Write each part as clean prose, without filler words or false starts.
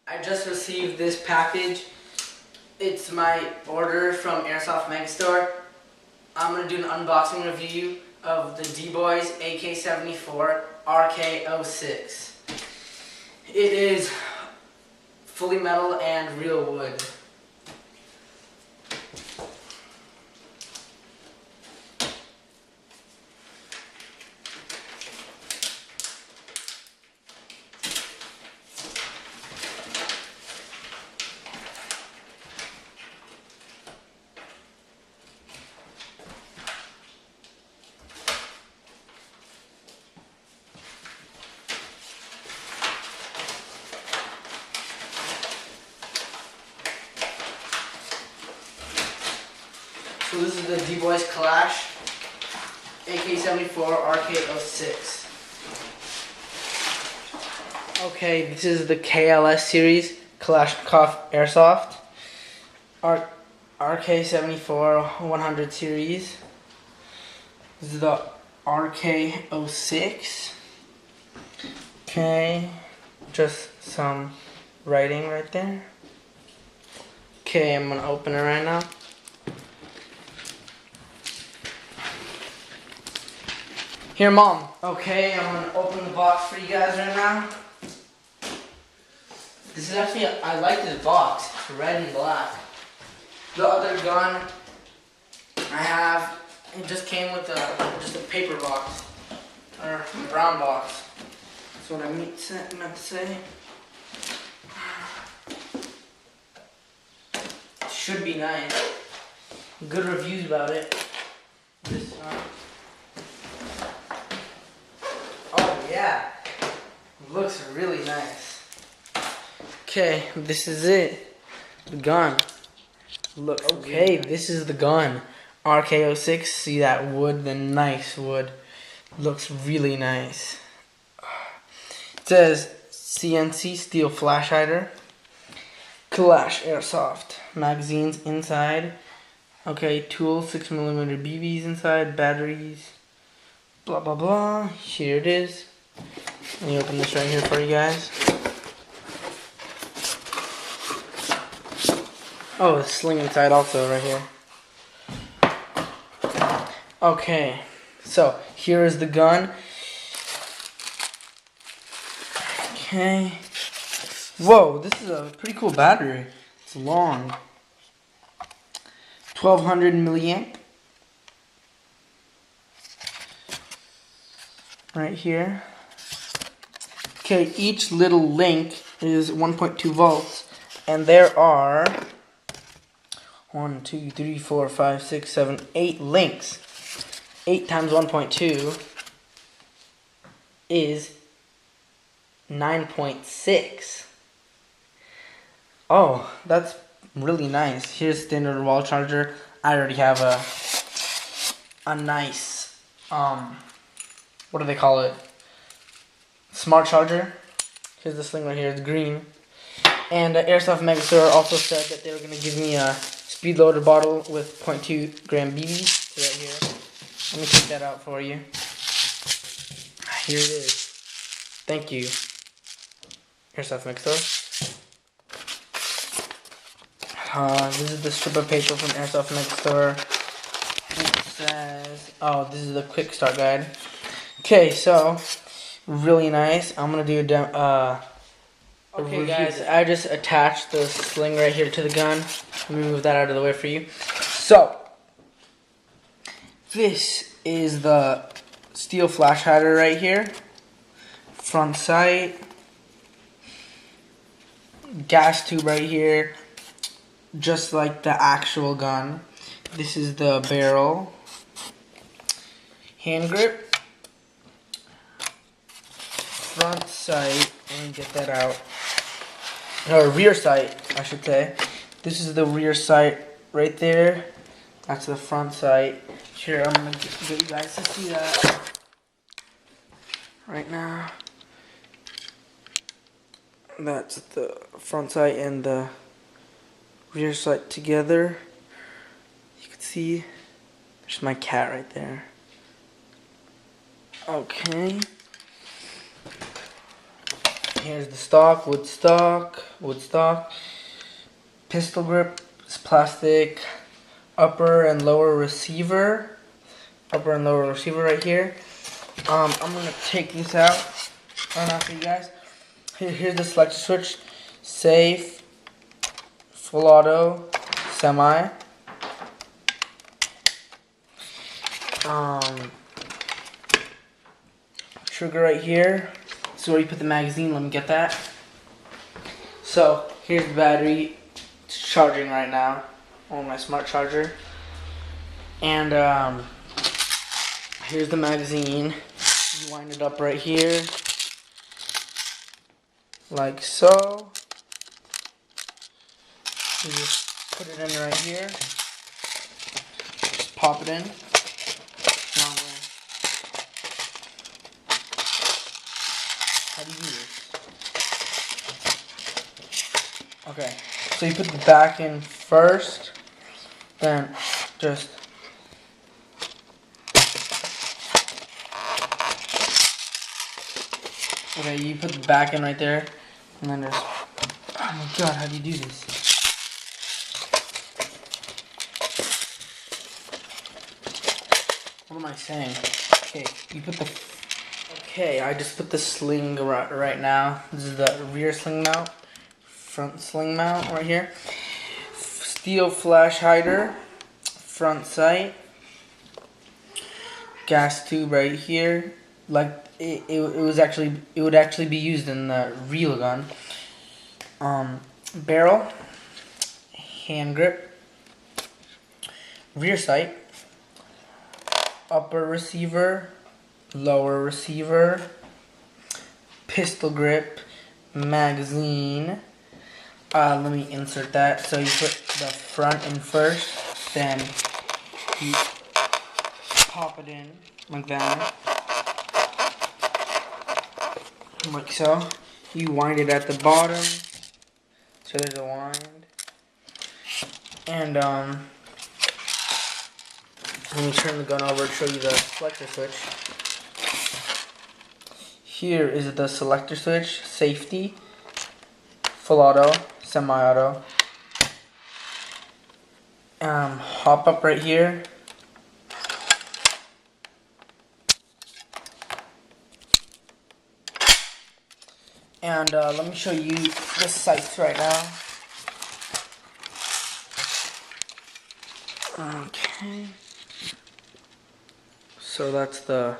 I just received this package. It's my order from Airsoft Megastore. I'm going to do an unboxing review of the Dboys AK-74 RK-06. It is fully metal and real wood. So this is the Dboys Kalash AK-74 RK-06. Okay, this is the KLS series, Kalashnikov Airsoft. RK-74 100 series. This is the RK-06. Okay, just some writing right there. Okay, I'm gonna open it right now. Here, Mom. Okay, I'm gonna open the box for you guys right now. This is actually, I like this box. It's red and black. The other gun I have, it just came with just a paper box, or a brown box. That's what I meant to say. It should be nice. Good reviews about it. This one. Oh yeah, looks really nice. Okay, this is it. The gun. Look, okay, this is the gun. RK-06, see that wood, the nice wood. Looks really nice. It says CNC steel flash hider. Kalash Airsoft. Magazines inside. Okay, tools, 6mm BBs inside, batteries. Blah blah blah. Here it is. Let me open this right here for you guys. Oh, the sling inside also right here. Okay, so here is the gun. Okay. Whoa, this is a pretty cool battery. It's long. 1200 milliamp. Right here. Okay, each little link is 1.2 volts, and there are 1, 2, 3, 4, 5, 6, 7, 8 links. 8 times 1.2 is 9.6. Oh, that's really nice. Here's standard wall charger. I already have a nice what do they call it? Smart charger. Here's this thing right here. It's green. And Airsoft Megastore also said that they were going to give me a speed loader bottle with 0.2 gram BBs. Right here. Let me take that out for you. Here it is. Thank you, Airsoft Megastore. This is the strip of paper from Airsoft Megastore. It says, oh, this is the quick start guide. Okay, so really nice. I'm gonna do a demo. Okay, guys, I just attached the sling right here to the gun. Let me move that out of the way for you. So, this is the steel flash hider right here. Front sight. Gas tube right here. Just like the actual gun. This is the barrel. Hand grip. Front sight. Let me get that out. Or rear sight, I should say. This is the rear sight right there. That's the front sight. Here, I'm going to get you guys to see that right now. That's the front sight and the rear sight together. You can see there's my cat right there. Okay. Here's the stock, wood stock. Pistol grip is plastic. Upper and lower receiver right here. I'm gonna take this out right now for you guys. Here's the selector switch: safe, full auto, semi. Trigger right here. This is where you put the magazine. Let me get that. So here's the battery. It's charging right now on my smart charger. And here's the magazine. You wind it up right here, like so. You just put it in right here. Just pop it in. Wrong way. How do you do this? Okay, so you put the back in first, then just okay, you put the back in right there, and then just, oh my god, how do you do this? What am I saying? Okay, you put the, okay, I just put the sling right now. This is the rear sling mount, front sling mount right here. Steel flash hider, front sight, gas tube right here. Like it would actually be used in the real gun. Barrel, hand grip, rear sight, upper receiver, lower receiver, pistol grip, magazine. Let me insert that. So you put the front in first, then you pop it in like that. Like so. You wind it at the bottom. So there's a wind. And let me turn the gun over to show you the selector switch. Here is the selector switch, safety, full auto, semi-auto. Hop up right here. And let me show you the sights right now. Okay. So that's the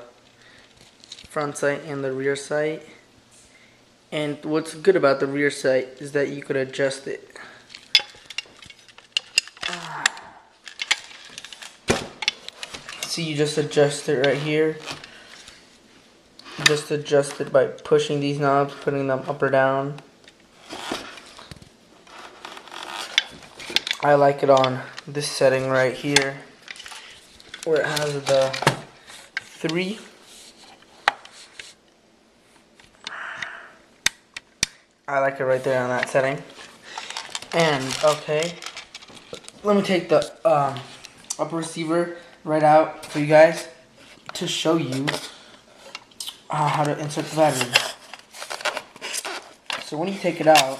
front sight and the rear sight. And what's good about the rear sight is that you could adjust it. So you just adjust it right here. Just adjust it by pushing these knobs, putting them up or down. I like it on this setting right here, where it has the 3. I like it right there on that setting. And okay, let me take the upper receiver right out for you guys to show you how to insert the battery. So when you take it out,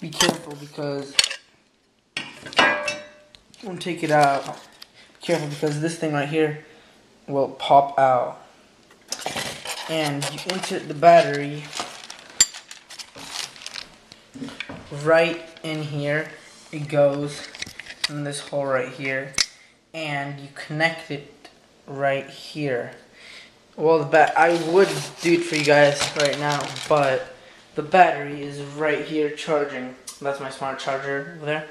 be careful because this thing right here will pop out. And you insert the battery right in here. It goes in this hole right here, and you connect it right here. Well, I would do it for you guys right now, but the battery is right here charging. That's my smart charger over there.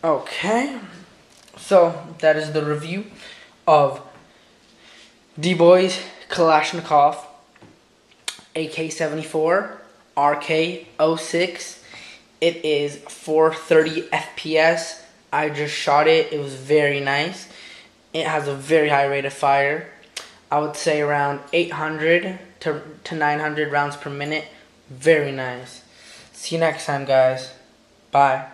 Okay, so that is the review of Dboys Kalashnikov AK-74 RK-06. It is 430 FPS. I just shot it. It was very nice. It has a very high rate of fire. I would say around 800 to 900 rounds per minute. Very nice. See you next time, guys. Bye.